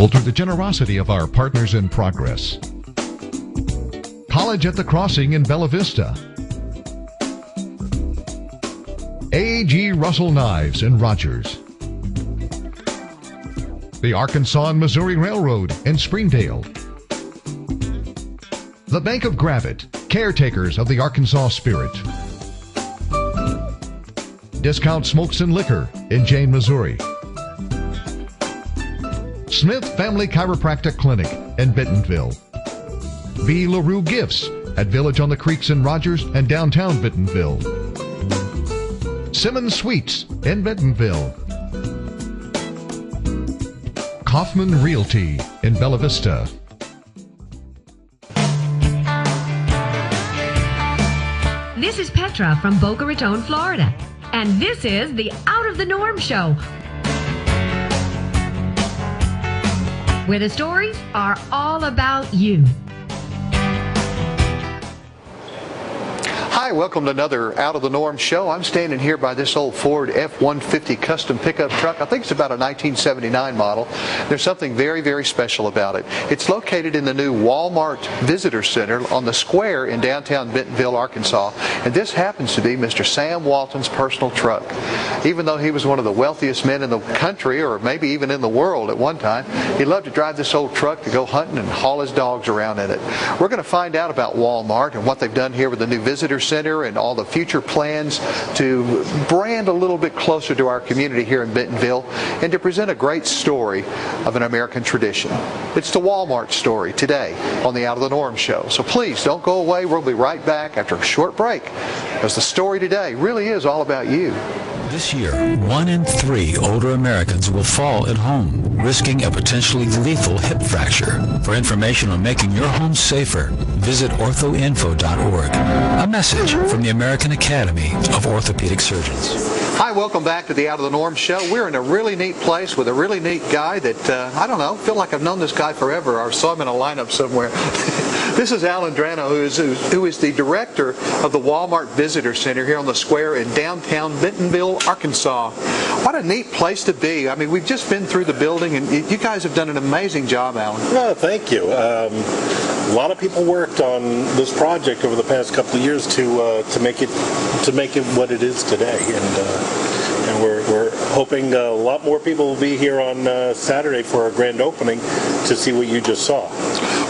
through the generosity of our partners in progress. College at the Crossing in Bella Vista. A.G. Russell Knives in Rogers. The Arkansas and Missouri Railroad in Springdale. The Bank of Gravette, caretakers of the Arkansas spirit. Discount Smokes and Liquor in Jane, Missouri. Smith Family Chiropractic Clinic in Bentonville. V. LaRue Gifts at Village on the Creeks in Rogers and downtown Bentonville. Simmons Suites in Bentonville. Kaufman Realty in Bella Vista. This is Petra from Boca Raton, Florida, and this is the Out of the Norm Show, where the stories are all about you. Hi, welcome to another Out of the Norm show. I'm standing here by this old Ford F-150 custom pickup truck. I think it's about a 1979 model. There's something very, very special about it. It's located in the new Wal-mart Visitors Center on the square in downtown Bentonville, Arkansas. And this happens to be Mr. Sam Walton's personal truck. Even though he was one of the wealthiest men in the country, or maybe even in the world at one time, he loved to drive this old truck to go hunting and haul his dogs around in it. We're going to find out about Wal-mart and what they've done here with the new Visitors Center and all the future plans to brand a little bit closer to our community here in Bentonville and to present a great story of an American tradition. It's the Wal-mart story today on the Out of the Norm show. So please don't go away. We'll be right back after a short break, because the story today really is all about you. This year, 1 in 3 older Americans will fall at home, risking a potentially lethal hip fracture. For information on making your home safer, visit orthoinfo.org. A message from the American Academy of Orthopedic Surgeons. Hi, welcome back to the Out of the Norm show. We're in a really neat place with a really neat guy that, I don't know, feel like I've known this guy forever. I saw him in a lineup somewhere. This is Alan Drano, who is the director of the Wal-mart Visitors Center here on the square in downtown Bentonville, Arkansas. What a neat place to be. I mean, we've just been through the building, and you guys have done an amazing job, Alan. Oh, thank you. A lot of people worked on this project over the past couple of years to make it what it is today, and we're hoping a lot more people will be here on Saturday for our grand opening to see what you just saw.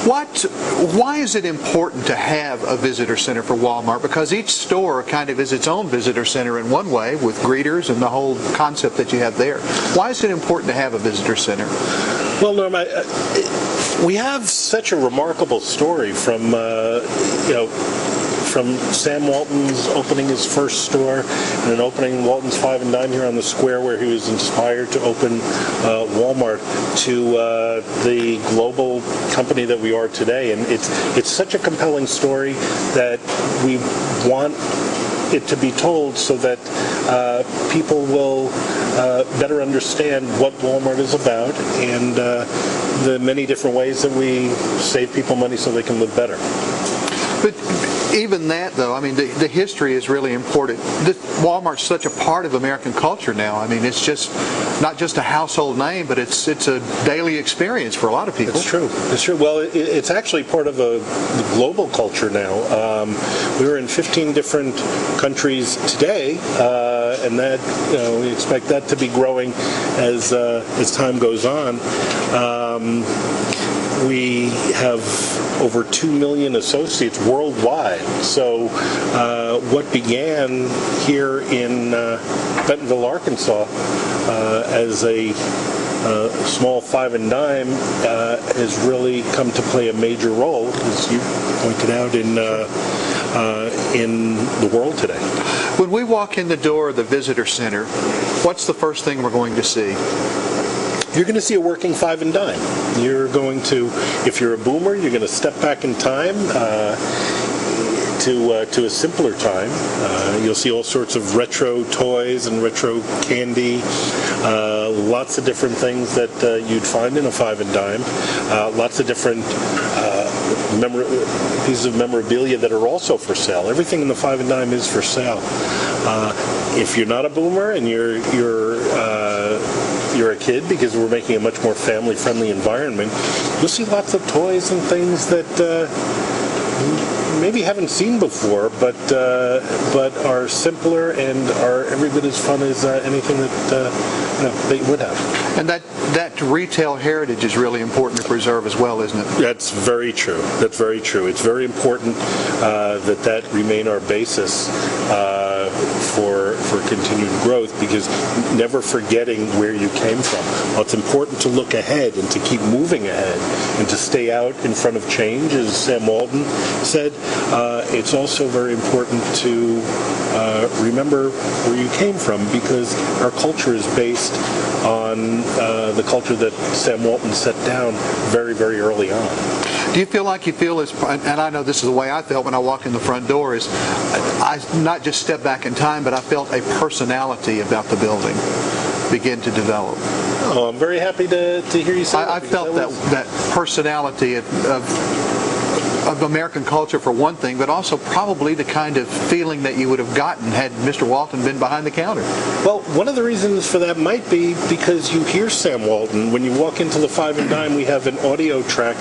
Why is it important to have a visitor center for Wal-mart? Because each store kind of is its own visitor center in one way, with greeters and the whole concept that you have there. Why is it important to have a visitor center? Well, Norm, we have such a remarkable story from from Sam Walton's opening his first store and then opening Walton's 5 and Dime here on the square, where he was inspired to open Walmart, to the global company that we are today. And it's such a compelling story that we want it to be told so that people will better understand what Walmart is about and the many different ways that we save people money so they can live better. But even that, though, I mean, the history is really important. Walmart's such a part of American culture now. I mean, it's just not just a household name, but it's a daily experience for a lot of people. It's true. It's true. Well, it's actually part of a global culture now. We're in 15 different countries today, and that we expect that to be growing as time goes on. We have over 2 million associates worldwide. So what began here in Bentonville, Arkansas, as a small 5 and Dime has really come to play a major role, as you pointed out, in the world today. When we walk in the door of the visitor center, what's the first thing we're going to see? You're going to see a working 5 and Dime. You're going to, if you're a boomer, you're going to step back in time to a simpler time. You'll see all sorts of retro toys and retro candy, lots of different things that you'd find in a 5 and Dime, lots of different pieces of memorabilia that are also for sale. Everything in the 5 and Dime is for sale. If you're not a boomer and you're you're a kid, because we're making a much more family-friendly environment, you'll see lots of toys and things that maybe haven't seen before, but are simpler and are every bit as fun as anything that they would have. And that retail heritage is really important to preserve as well, isn't it? That's very true. That's very true. It's very important that remain our basis for continued growth, because never forgetting where you came from. Well, it's important to look ahead and to keep moving ahead and to stay out in front of change, as Sam Walton said. It's also very important to remember where you came from, because our culture is based on the culture that Sam Walton set down very, very early on. Do you feel like and I know this is the way I felt when I walked in the front door, is I not just stepped back in time, but I felt a personality about the building begin to develop. Oh, I'm very happy to hear you say that. I felt that personality of American culture, for one thing, but also probably the kind of feeling that you would have gotten had Mr. Walton been behind the counter. Well, one of the reasons for that might be because you hear Sam Walton. When you walk into the Five and Dime, we have an audio track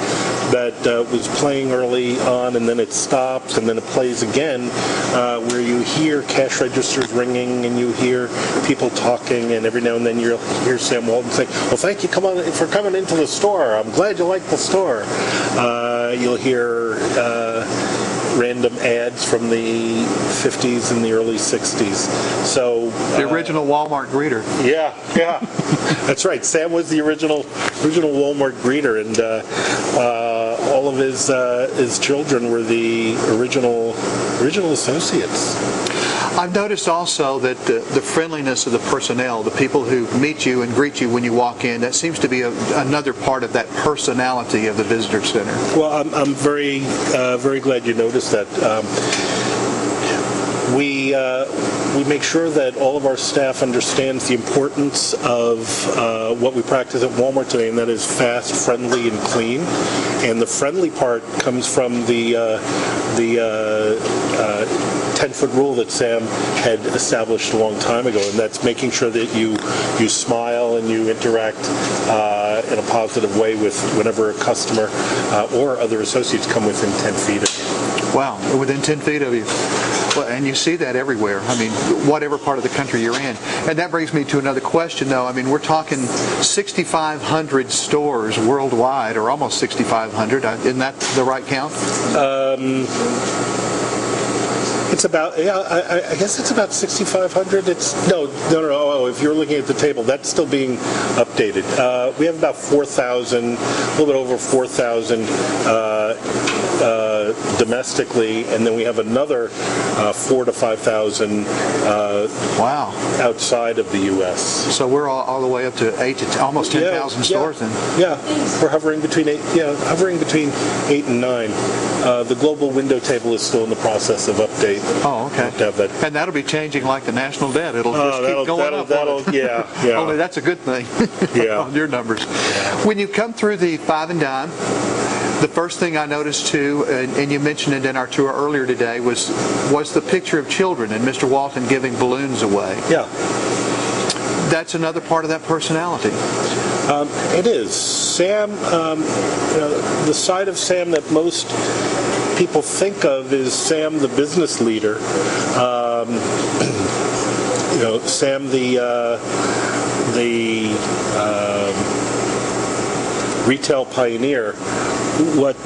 that was playing early on, and then it stops, and then it plays again, where you hear cash registers ringing, and you hear people talking, and every now and then you'll hear Sam Walton say, "Well, thank you for coming into the store. I'm glad you like the store." You'll hear random ads from the 50s and the early 60s. So the original Walmart greeter. Yeah, that's right. Sam was the original Walmart greeter, and all of his children were the original associates. I've noticed also that the friendliness of the personnel, the people who meet you and greet you when you walk in, that seems to be another part of that personality of the Visitor Center. Well, I'm very, very glad you noticed that. We make sure that all of our staff understands the importance of what we practice at Walmart today, and that is fast, friendly, and clean. And the friendly part comes from the 10-foot rule that Sam had established a long time ago, and that's making sure that you smile and you interact in a positive way with whenever a customer or other associates come within 10 feet of you. Wow, within 10 feet of you. Well, and you see that everywhere. I mean, whatever part of the country you're in. And that brings me to another question, though. I mean, we're talking 6,500 stores worldwide, or almost 6,500. Isn't that the right count? It's about, I guess it's about 6,500. No. Oh, if you're looking at the table, that's still being updated. We have about 4,000, a little bit over 4,000 domestically, and then we have another 4,000 to 5,000 wow, outside of the U.S. So we're all the way up to almost 10,000 stores then. Yeah, we're hovering between 8 and 9. The global window table is still in the process of update. Oh, okay. To have that. And that'll be changing like the national debt. It'll just keep going up. Yeah. Only that's a good thing. Yeah. On your numbers. Yeah. When you come through the Five and Dime, the first thing I noticed too, and you mentioned it in our tour earlier today, was the picture of children and Mr. Walton giving balloons away. Yeah. That's another part of that personality. It is. Sam, the side of Sam that most people think of is Sam, the business leader. Sam, the retail pioneer. What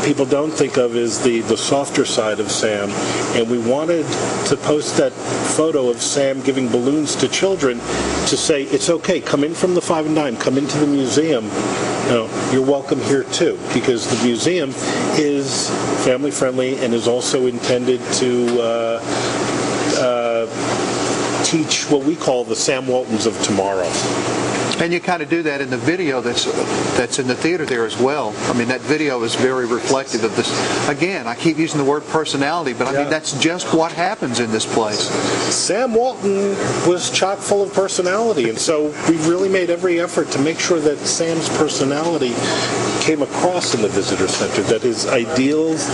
people don't think of is the softer side of Sam, and we wanted to post that photo of Sam giving balloons to children to say, it's okay, come in from the Five and Dime, come into the museum, you're welcome here too, because the museum is family friendly and is also intended to teach what we call the Sam Waltons of tomorrow. And you kind of do that in the video that's in the theater there as well. I mean, that video is very reflective of this. Again, I keep using the word personality, but I mean, that's just what happens in this place. Sam Walton was chock full of personality, and so we really made every effort to make sure that Sam's personality came across in the visitor center, that his ideals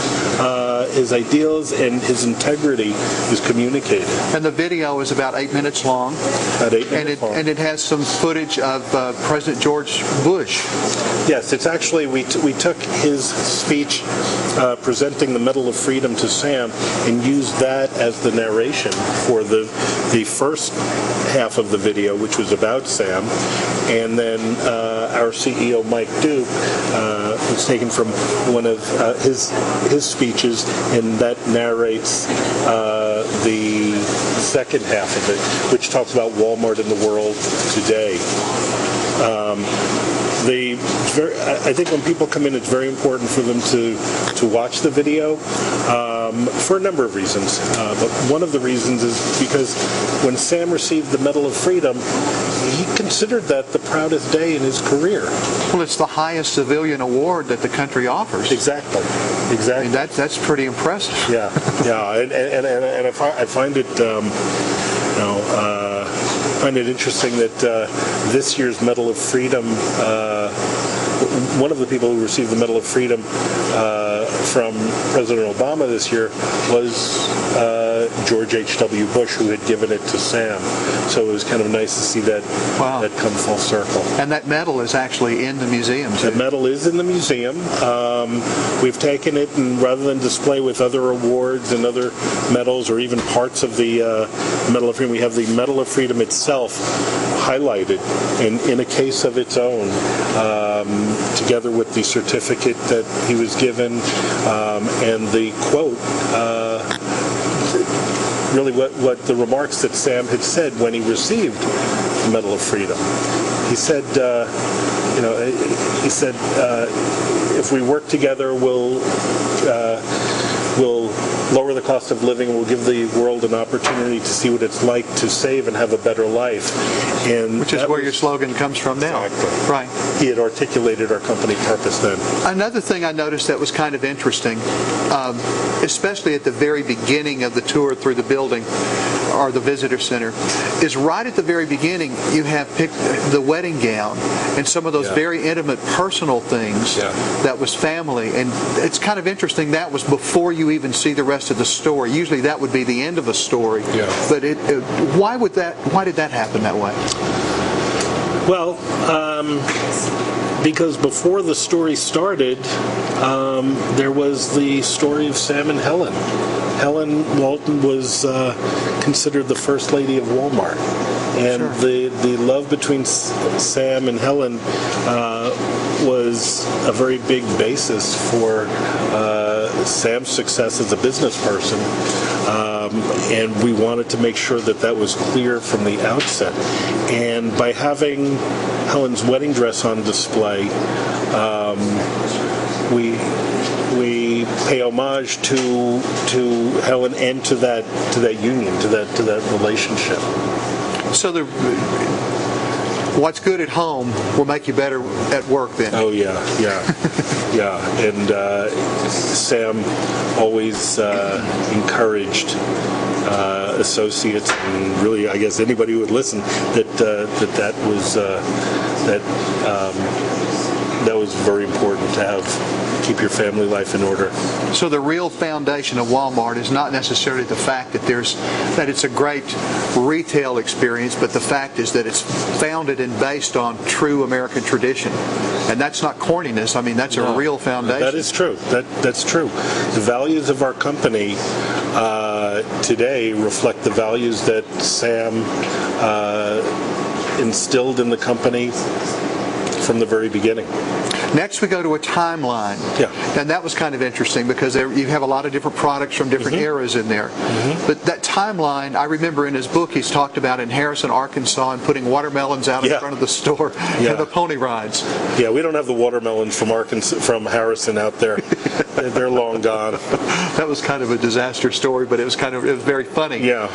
his ideals and his integrity is communicated. And the video is about 8 minutes long. About 8 minutes long. And it has some footage of President George Bush. Yes, it's actually, we took his speech presenting the Medal of Freedom to Sam and used that as the narration for the first half of the video, which was about Sam, and then our CEO Mike Duke was taken from one of his speeches, and that narrates the second half of it, which talks about Walmart in the world today. I think when people come in, it's very important for them to watch the video for a number of reasons. But one of the reasons is because when Sam received the Medal of Freedom, he considered that the proudest day in his career. Well, it's the highest civilian award that the country offers. Exactly. I mean, that's pretty impressive. Yeah, and I find it, find it interesting that this year's Medal of Freedom, one of the people who received the Medal of Freedom from President Obama this year was George H.W. Bush, who had given it to Sam. So it was kind of nice to see that that come full circle. And that medal is actually in the museum, too. The medal is in the museum. We've taken it, and rather than display with other awards and other medals or even parts of the Medal of Freedom, we have the Medal of Freedom itself highlighted in a case of its own, together with the certificate that he was given and the quote, really what the remarks that Sam had said when he received the Medal of Freedom. He said, if we work together, we'll lower the cost of living, we'll give the world an opportunity to see what it's like to save and have a better life. And which is where your slogan comes from now. Exactly. Right. He had articulated our company purpose then. Another thing I noticed that was kind of interesting, especially at the very beginning of the tour through the building or the visitor center, is right at the very beginning you have picked the wedding gown and some of those very intimate personal things that was family. And it's kind of interesting that was before you even see the rest of the story. Usually that would be the end of a story. But why did that happen that way? Well, because before the story started, there was the story of Sam and Helen. Helen Walton was considered the first lady of Walmart. And the love between Sam and Helen was a very big basis for Sam's success as a business person. And we wanted to make sure that that was clear from the outset. And by having Helen's wedding dress on display, we pay homage to Helen and to that union, to that relationship. So what's good at home will make you better at work then. Oh yeah. And Sam always encouraged associates, and really, I guess anybody who would listen, that was very important to keep your family life in order. So the real foundation of Walmart is not necessarily the fact that it's a great retail experience, but the fact is that it's founded and based on true American tradition. And that's not corniness. I mean, that's a real foundation. That is true. That's true. The values of our company today reflect the values that Sam instilled in the company from the very beginning. Next, we go to a timeline. And that was kind of interesting because you have a lot of different products from different eras in there. But that timeline, I remember in his book, he's talked about in Harrison, Arkansas, and putting watermelons out in front of the store and the pony rides. Yeah, we don't have the watermelons from Harrison out there. They're long gone. That was kind of a disaster story, but it was very funny. Yeah.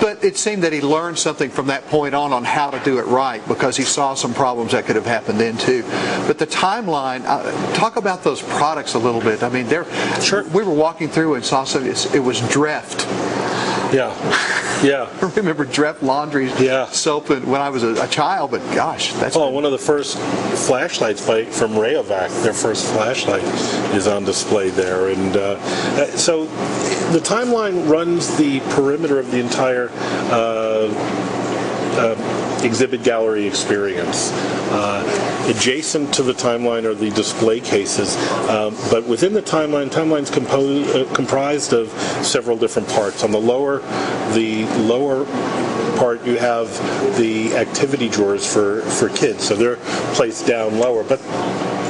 But it seemed that he learned something from that point on how to do it right, because he saw some problems that could have happened then too. But the timeline, talk about those products a little bit. I mean, we were walking through and saw it was Dreft. Yeah. Yeah. I remember Dreft Laundry soap when I was a child, but gosh, that's... Oh, one of the first flashlights from Rayovac, their first flashlight, is on display there. And so the timeline runs the perimeter of the entire exhibit gallery experience. Adjacent to the timeline are the display cases, but within the timeline's comprised of several different parts. On the lower part, you have the activity drawers for kids, so they're placed down lower. But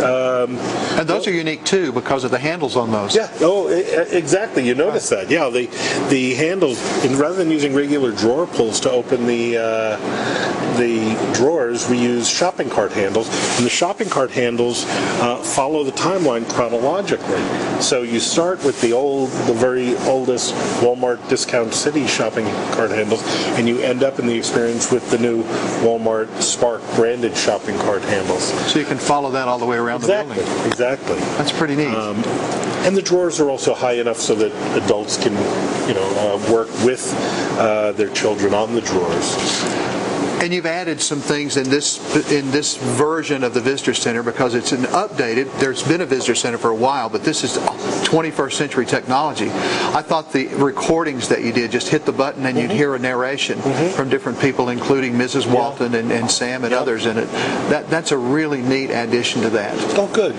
and those are unique too because of the handles on those. Yeah. Oh, exactly. You notice that. Yeah. The handles, and rather than using regular drawer pulls to open the drawers, we use shopping cart handles, and the shopping cart handles follow the timeline chronologically. So you start with the very oldest Walmart Discount City shopping cart handles, and you end up in the experience with the new Walmart Spark branded shopping cart handles. So you can follow that all the way around the building. Exactly. That's pretty neat. And the drawers are also high enough so that adults can, work with their children on the drawers. And you've added some things in this version of the Visitor Center because it's updated. There's been a Visitor Center for a while, but this is 21st century technology. I thought the recordings that you did, just hit the button and you'd hear a narration from different people, including Mrs. Walton and Sam and others in it. That's a really neat addition to that. Oh, good.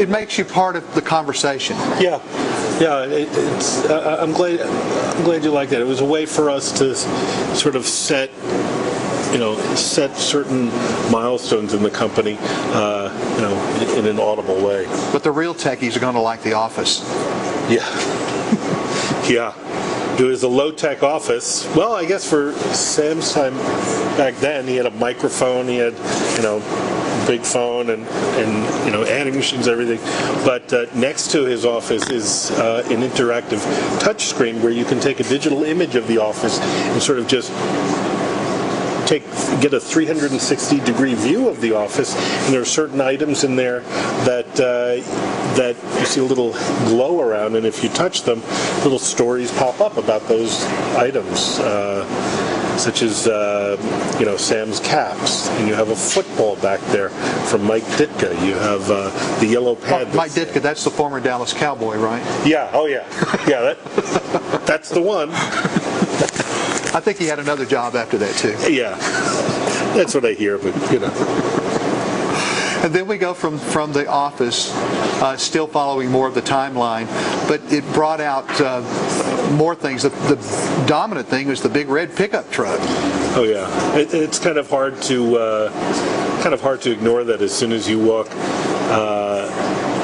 It makes you part of the conversation. Yeah. Yeah, I'm glad you like that. It was a way for us to sort of set certain milestones in the company, in an audible way. But the real techies are going to like the office. Yeah. Yeah. It was a low-tech office. Well, I guess for Sam's time back then, he had a microphone, he had, big phone and adding machines, everything. But next to his office is an interactive touch screen where you can take a digital image of the office and sort of just get a 360-degree view of the office, and there are certain items in there that you see a little glow around, and if you touch them, little stories pop up about those items, such as Sam's caps, and you have a football back there from Mike Ditka. You have the yellow pad. Mike Ditka, that's the former Dallas Cowboy, right? Yeah. Oh yeah. Yeah. That's the one. I think he had another job after that too. Yeah, that's what I hear, but And then we go from the office, still following more of the timeline, but it brought out more things. The dominant thing was the big red pickup truck. Oh yeah, it's kind of hard to ignore that as soon as you walk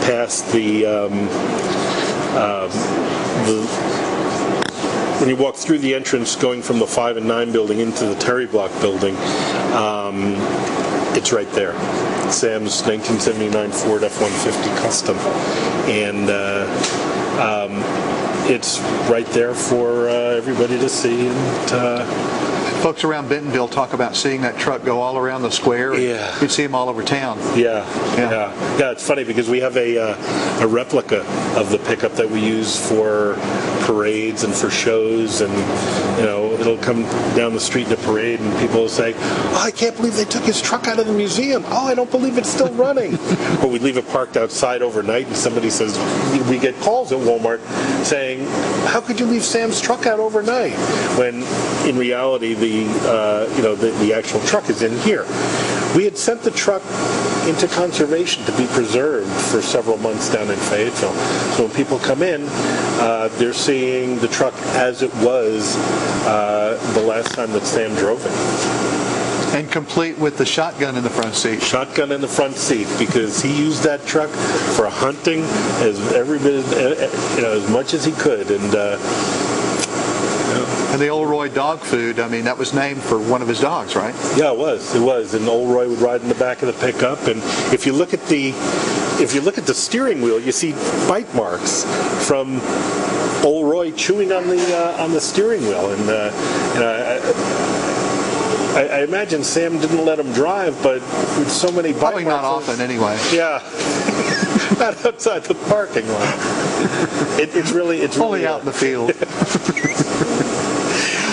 past when you walk through the entrance going from the 5 and 9 building into the Terry Block building, it's right there. Sam's 1979 Ford F-150 Custom. And it's right there for everybody to see. And folks around Bentonville talk about seeing that truck go all around the square. Yeah. You can see them all over town. Yeah. It's funny because we have a replica of the pickup that we use for parades and for shows, and it'll come down the street in a parade and people will say, "Oh, I can't believe they took his truck out of the museum. Oh, I don't believe it's still running." Or we leave it parked outside overnight and somebody says, we get calls at Walmart saying, "How could you leave Sam's truck out overnight?" When in reality the actual truck is in here. We had sent the truck into conservation to be preserved for several months down in Fayetteville. So when people come in, they're seeing the truck as it was the last time that Sam drove it. And complete with the shotgun in the front seat. Shotgun in the front seat, because he used that truck for hunting as every bit, as much as he could, and the Old Roy dog food, I mean, that was named for one of his dogs, right? Yeah, it was. And Old Roy would ride in the back of the pickup. And if you look at the steering wheel, you see bite marks from Old Roy chewing on the steering wheel. And I imagine Sam didn't let him drive, but with so many bite probably marks. Not often, anyway. Yeah. Not outside the parking lot. It's really only out in the field.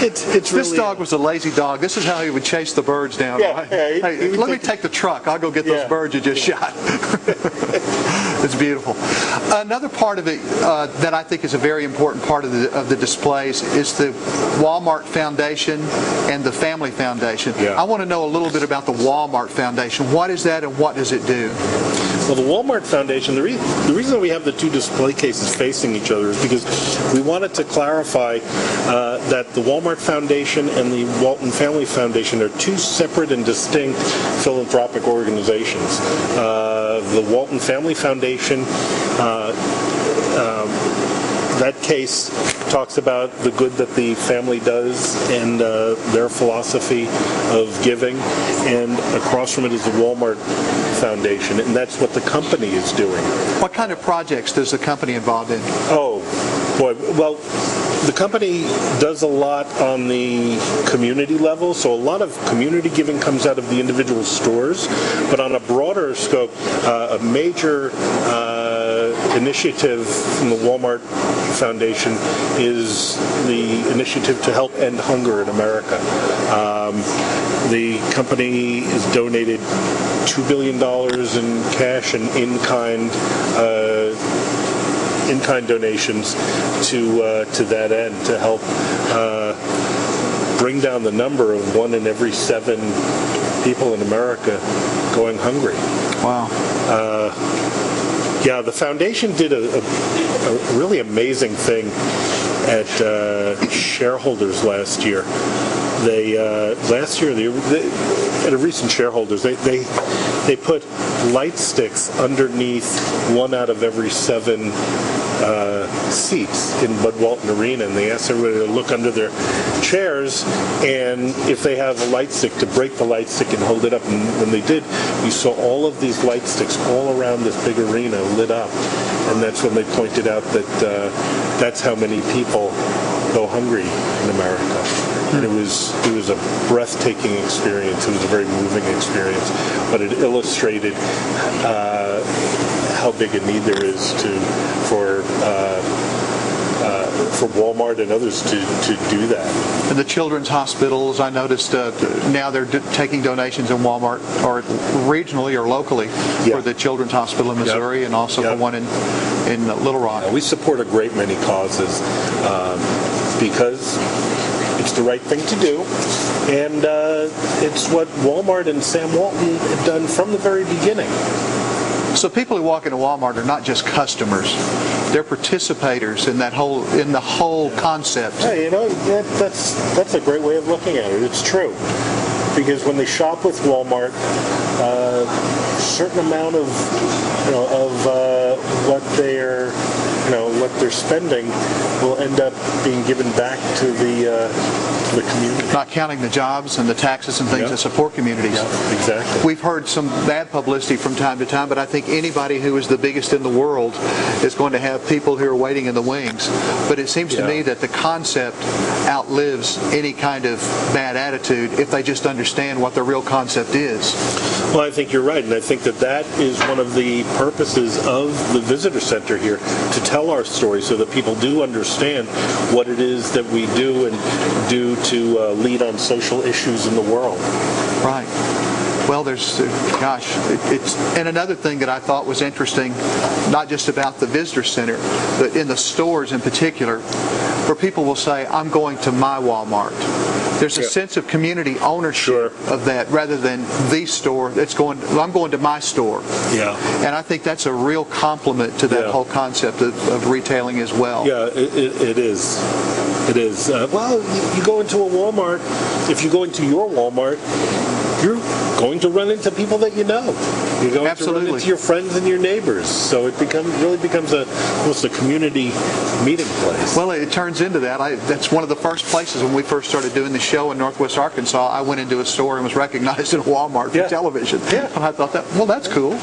It's This dog was a lazy dog. This is how he would chase the birds down. Yeah, Right? yeah, Hey, let me take the truck. I'll go get those birds you just shot. It's beautiful. Another part of it that I think is a very important part of the displays is the Wal-mart Foundation and the Family Foundation. Yeah. I want to know a little bit about the Wal-mart Foundation. What is that and what does it do? Well, the Wal-mart Foundation, the reason we have the two display cases facing each other is because we wanted to clarify that the Wal-mart Foundation and the Walton Family Foundation are two separate and distinct philanthropic organizations. The Walton Family Foundation, that case talks about the good that the family does and their philosophy of giving, and across from it is the Wal-mart Foundation, and that's what the company is doing. What kind of projects does the company involved in? Oh, boy. Well, the company does a lot on the community level, so a lot of community giving comes out of the individual stores, but on a broader scope, a major initiative from the Wal-mart Foundation is the initiative to help end hunger in America. The company has donated $2 billion in cash and in-kind donations to that end to help bring down the number of 1 in every 7 people in America going hungry. Wow. Yeah, the foundation did a really amazing thing at shareholders last year. At a recent shareholders, they put light sticks underneath 1 out of every 7 seats in Bud Walton Arena, and they asked everybody to look under their chairs, and if they have a light stick, to break the light stick and hold it up. And when they did, you saw all of these light sticks all around this big arena lit up, and that's when they pointed out that that's how many people go hungry in America. And it was a breathtaking experience. It was a very moving experience, but it illustrated how big a need there is for Walmart and others to do that. And the children's hospitals, I noticed now they're taking donations in Walmart, or regionally or locally, for the Children's Hospital in Missouri and also for one in Little Rock. Yeah, we support a great many causes because it's the right thing to do, and it's what Walmart and Sam Walton have done from the very beginning. So people who walk into Walmart are not just customers; they're participators in the whole concept. Hey, that's a great way of looking at it. It's true, because when they shop with Walmart, a certain amount of what they're spending will end up being given back to the community. Not counting the jobs and the taxes and things that support communities. Yeah, exactly. We've heard some bad publicity from time to time, but I think anybody who is the biggest in the world is going to have people who are waiting in the wings. But it seems to me that the concept outlives any kind of bad attitude if they just understand what the real concept is. Well, I think you're right, and I think that is one of the purposes of the Visitor Center here, to tell our story so that people do understand what it is that we do and do to lead on social issues in the world. Right. Well, it's and another thing that I thought was interesting, not just about the Visitor Center, but in the stores in particular, where people will say, I'm going to my Walmart. There's a sense of community ownership of that, rather than the store. I'm going to my store. Yeah. And I think that's a real compliment to that whole concept of retailing as well. Yeah, it is. It is. Well, you go into a Walmart, if you go into your Walmart, you're going to run into people that you know. You're going to run into your friends and your neighbors. So it really becomes almost a community meeting place. Well, it turns into that. That's one of the first places when we first started doing the show in Northwest Arkansas. I went into a store and was recognized at a Walmart for television. Yeah. And I thought that's cool.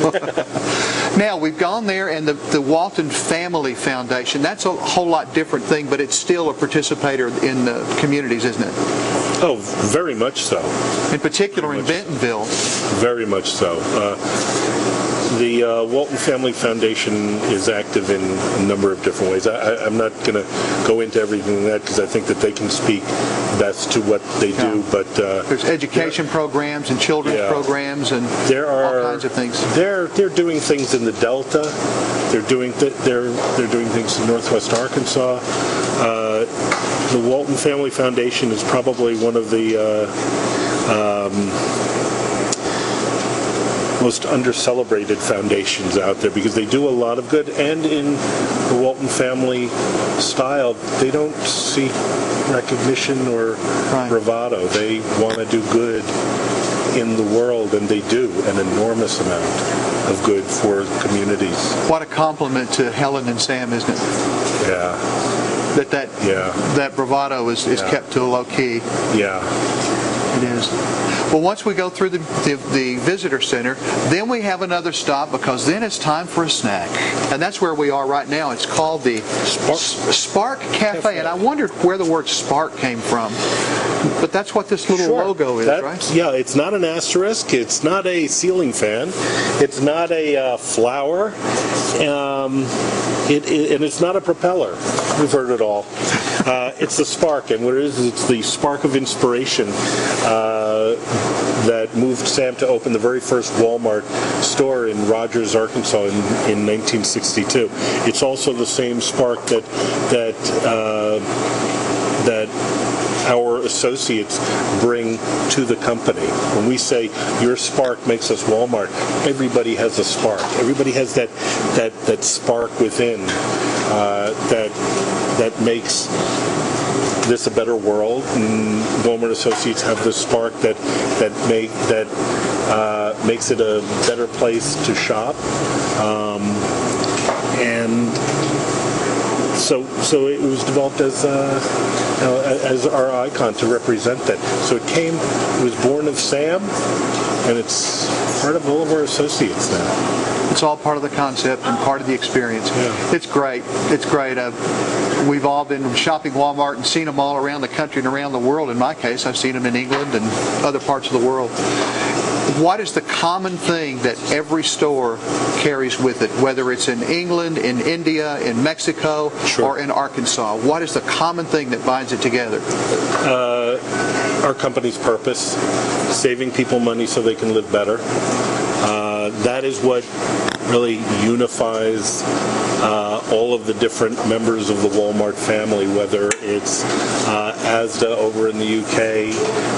Now, we've gone there, and the Walton Family Foundation, that's a whole lot different thing, but it's still a participator in the communities, isn't it? Oh, very much so. In particular in Bentonville. Very much so. The Walton Family Foundation is active in a number of different ways. I'm not going to go into everything in that because I think that they can speak best to what they do. But there's education programs and children's programs and all kinds of things. They're doing things in the Delta. They're doing things in Northwest Arkansas. The Walton Family Foundation is probably one of the most under-celebrated foundations out there because they do a lot of good, and in the Walton family style, they don't seek recognition or bravado. They want to do good in the world, and they do an enormous amount of good for communities. What a compliment to Helen and Sam, isn't it? Yeah. That bravado is kept to a low key. Yeah. It is. Well, once we go through the visitor center, then we have another stop because then it's time for a snack. And that's where we are right now. It's called the Spark Cafe. And I wondered where the word spark came from. But that's what this little logo is, right? Yeah, it's not an asterisk. It's not a ceiling fan. It's not a flower. And it's not a propeller. We've heard it all. It's the spark, and what it is, it's the spark of inspiration that moved Sam to open the very first Walmart store in Rogers, Arkansas in 1962. It's also the same spark that our associates bring to the company. When we say your spark makes us Walmart, everybody has a spark. Everybody has that spark within that makes this a better world. And Walmart associates have this spark that makes it a better place to shop, and so it was developed as our icon to represent that. So it was born of Sam, and it's part of all of our associates now. It's all part of the concept and part of the experience. Yeah. It's great. It's great. We've all been shopping Walmart and seen them all around the country and around the world. In my case, I've seen them in England and other parts of the world. What is the common thing that every store carries with it, whether it's in England, in India, in Mexico, or in Arkansas? What is the common thing that binds it together? Our company's purpose, saving people money so they can live better. That is what really unifies all of the different members of the Walmart family, whether it's Asda over in the UK,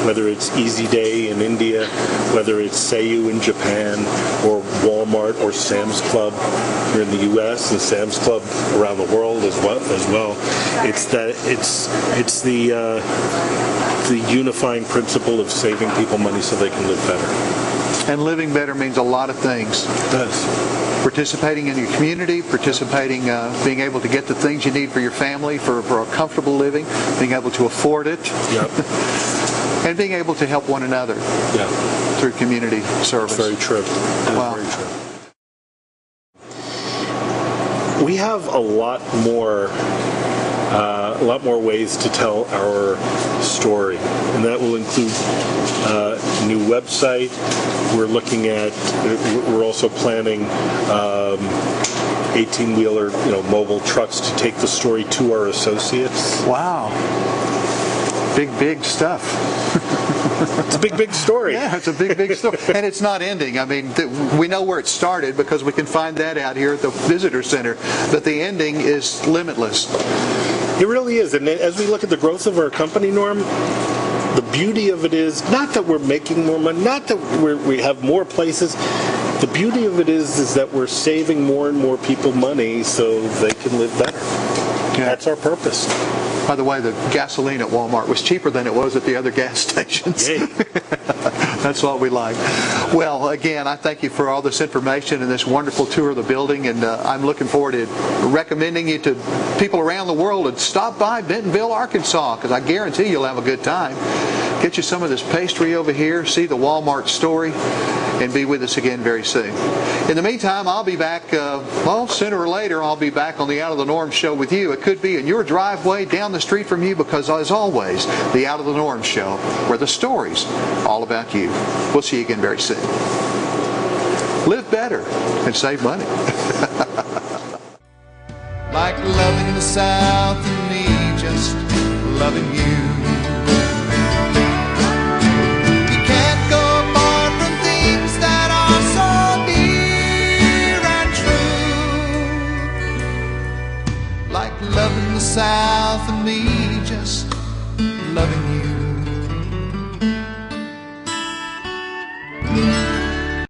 whether it's Easy Day in India, whether it's Seiyu in Japan, or Walmart or Sam's Club here in the US and Sam's Club around the world as well. It's the unifying principle of saving people money so they can live better. And living better means a lot of things. It does. Participating in your community, being able to get the things you need for your family, for a comfortable living, being able to afford it, and being able to help one another through community service. That's very true. Wow. Very true. We have a lot more ways to tell our story, and that will include a new website. We're also planning 18-wheeler, mobile trucks to take the story to our associates. Wow. Big stuff. It's a big story. Yeah, it's a big story. And it's not ending. I mean, we know where it started because we can find that out here at the visitor center, but the ending is limitless. It really is. And as we look at the growth of our company, Norm, the beauty of it is not that we're making more money, not that we have more places. The beauty of it is that we're saving more and more people money so they can live better. Yeah. That's our purpose. By the way, the gasoline at Walmart was cheaper than it was at the other gas stations. That's what we like. Well, again, I thank you for all this information and this wonderful tour of the building, and I'm looking forward to recommending you to people around the world to stop by Bentonville, Arkansas, because I guarantee you'll have a good time. Get you some of this pastry over here, see the Walmart story, and be with us again very soon. In the meantime, I'll be back, sooner or later, I'll be back on the Out of the Norm show with you. It could be in your driveway, down the street from you, because as always, the Out of the Norm show, where the story's all about you. We'll see you again very soon. live better and save money. Like loving the South and me just loving you.